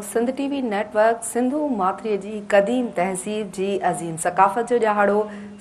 Sindh TV network Sindhu माथरीअ जी क़दीम तहज़ीब जी अज़ीम सक़ाफ़त जो ॾियारो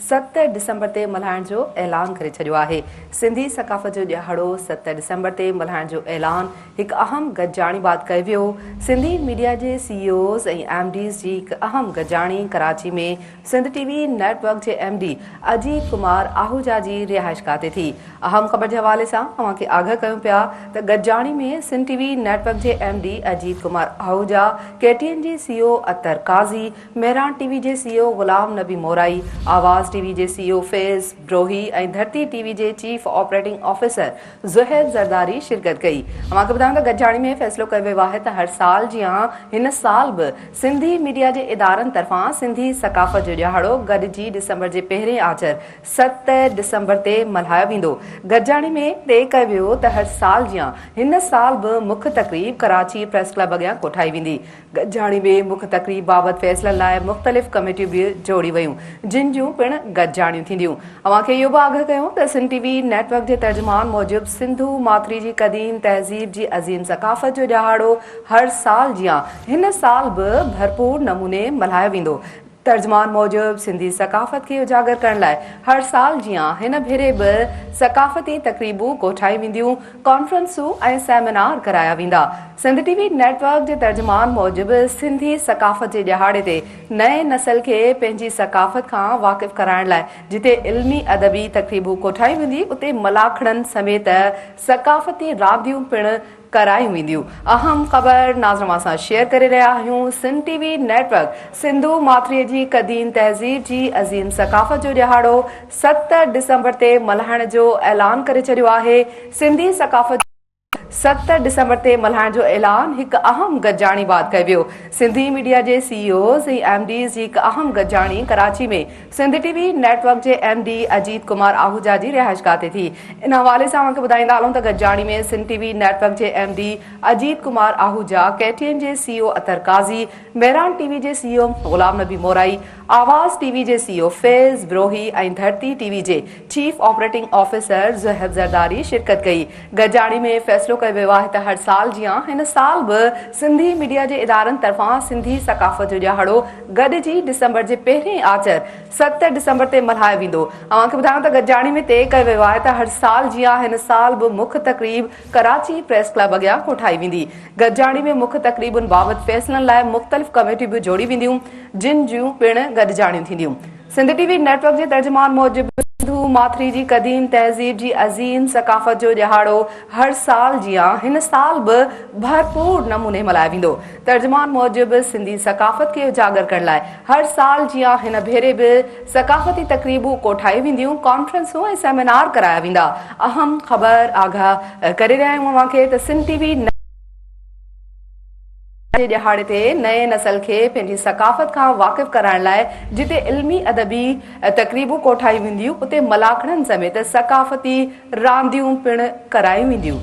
7 डिसंबर ते मल्हाइण जो ऐलान करे छॾियो आहे। सिंधी सक़ाफ़त जो ॾियारो 7 डिसंबर ते मल्हाइण जो ऐलान हिकु अहम गॾिजाणी बात कयो वियो। सिंधी मीडिया जे CEOs ऐं MDs जी हिकु अहम गॾिजाणी कराची में सिंध टीवी नेटवर्क जे MD अजीत कुमार आहूजा जी रिहाइशगाह ते थी। अहम ख़बर जे हवाले सां तव्हांखे आगाह कयूं पिया त गॾिजाणी में सिंध टीवी नेटवर्क जे MD अजीत कुमार आहूजा, KTN जी CEO अतर काज़ी, मेहरान टीवी जे CEO गुलाम नबी मोराई, आवाज़ टीवी जे CEO फैज़ ब्रोही ऐं धरती टीवी जे chief operating officer Zuhaib Zardari शिरकत कई। तव्हांखे ॿुधायूं त गॾिजाणी में फ़ैसिलो कयो वियो आहे त हर साल जीअं हिन साल बि सिंधी मीडिया जे इदारनि तरफ़ां सिंधी सक़ाफ़त जो ॾियारो गॾिजी डिसंबर जे पहिरें आचर 7 डिसंबर ते मल्हायो वेंदो। गॾिजाणी में तइ कयो वियो त हर साल जीअं हिन साल बि मुख्य तक़रीब कराची प्रेस क्लब अॻियां कोठाई वेंदी। गॾिजाणी में मुख्य तक़रीब बाबति फ़ैसिलनि लाइ मुख़्तलिफ़ कमेटियूं बि जोड़ी वयूं, जिन जूं पिणु गॾिजाणियूं थींदियूं। अव्हांखे इहो बि आगाह कयूं त सिंध टीवी नेटवर्क जे तर्जुमान मूजिबि सिंधु माथरी जी क़दीम तहज़ीब जी अज़ीम सक़ाफ़त जो ॾियारो हर साल जीअं हिन साल बि भरपूर नमूने मल्हायो वेंदो। तर्जुमान मूजिबि सिंधी सक़ाफ़त खे उजागर करण लाइ हर साल जीअं हिन भेरे बि सक़ाफ़ती तक़रीबूं कोठाई वेंदियूं, कॉन्फ्रेंसूं ऐं सेमिनार कराया वेंदा। सिंध टीवी नेटवर्क जे तर्जुमान मूजिबि सिंधी सक़ाफ़त जे ॾियारे ते नए नस्ल खे पंहिंजी सक़ाफ़त खां वाक़िफ़ कराइण लाइ जिते इल्मी अदबी तक़रीबूं कोठाई वेंदी, उते मलाखड़नि समेत सक़ाफ़ती रांदियूं पिणु करायूं वेंदियूं। अहम ख़बर नाज़रमां सां शेयर करे रहिया आहियूं। सिंध टीवी नेटवर्क सिंधु माथरीअ जी क़दीम तहज़ीब जी अज़ीम सक़ाफ़त जो ॾियारो 7 डिसंबर ते मल्हाइण जो ऐलान करे छॾियो आहे। सिंधी सक़ाफ़त 7 डिसंबर ते मल्हाइण जो ऐलान हिकु अहम गॾिजाणी बात कयो वियो। सिंधी मीडिया जे CEOs ऐं MDs जी हिकु अहम गॾिजाणी कराची में सिंध टीवी नेटवर्क जे MD अजीत कुमार आहूजा जी रिहाइशगाह ते थी। इन हवाले सां तव्हांखे ॿुधाईंदा हलूं त गॾिजाणी में सिंध टीवी नेटवर्क जे MD अजीत कुमार आहूजा, KTN जे CEO अतर काज़ी, मेहरान टीवी जे CEO गुलाम नबी मोराई, आवाज़ टीवी जे CEO फैज़ ब्रोही ऐं धरती टीवी जे chief operating officer Zuhaib Zardari शिरकत कई। गॾिजाणी में फ़ैसिलो कयो वियो आहे त हर साल जीअं हिन साल बि सिंधी मीडिया जे इदारनि तरफ़ां सिंधी सक़ाफ़त जो ॾियारो गॾिजी डिसंबर जे पहिरें आचर 7 डिसंबर ते मल्हायो वेंदो। तव्हांखे ॿुधायूं त गॾिजाणी में तइ कयो वियो आहे त हर साल जीअं हिन साल बि मुख्य तक़रीब कराची प्रेस क्लब अॻियां कोठाई वेंदी। गॾिजाणी में मुख्य तक़रीबुनि बाबति फ़ैसिलनि लाइ मुख़्तलिफ़ कमेटियूं बि जोड़ी वेंदियूं, जिन जूं पिणु गॾिजाणियूं थींदियूं। सिंध टीवी नेटवर्क जे तर्जुमान मूजिबि सिंधु माथरी जी क़दीम तहज़ीब जी अज़ीम सक़ाफ़त जो ॾियारो हर साल जीअं हिन साल बि भरपूर नमूने मल्हायो वेंदो। तर्जुमान मूजिबि सिंधी सक़ाफ़त खे उजागर करण लाइ हर साल जीअं हिन भेरे बि सक़ाफ़ती तक़रीबूं कोठाई वेंदियूं, कॉन्फ्रेंसूं ऐं सेमिनार कराया वेंदा। अहम ख़बर आगाह करे रहिया आहियूं अव्हांखे त सिंध टीवी ॾियारे ते नए नस्ल खे पंहिंजी सक़ाफ़त खां वाक़िफ़ कराइण लाइ जिते इल्मी अदबी तक़रीबूं कोठाई वेंदियूं, उते मलाखड़नि समेत सक़ाफ़ती रांदियूं पिणु करायूं वेंदियूं।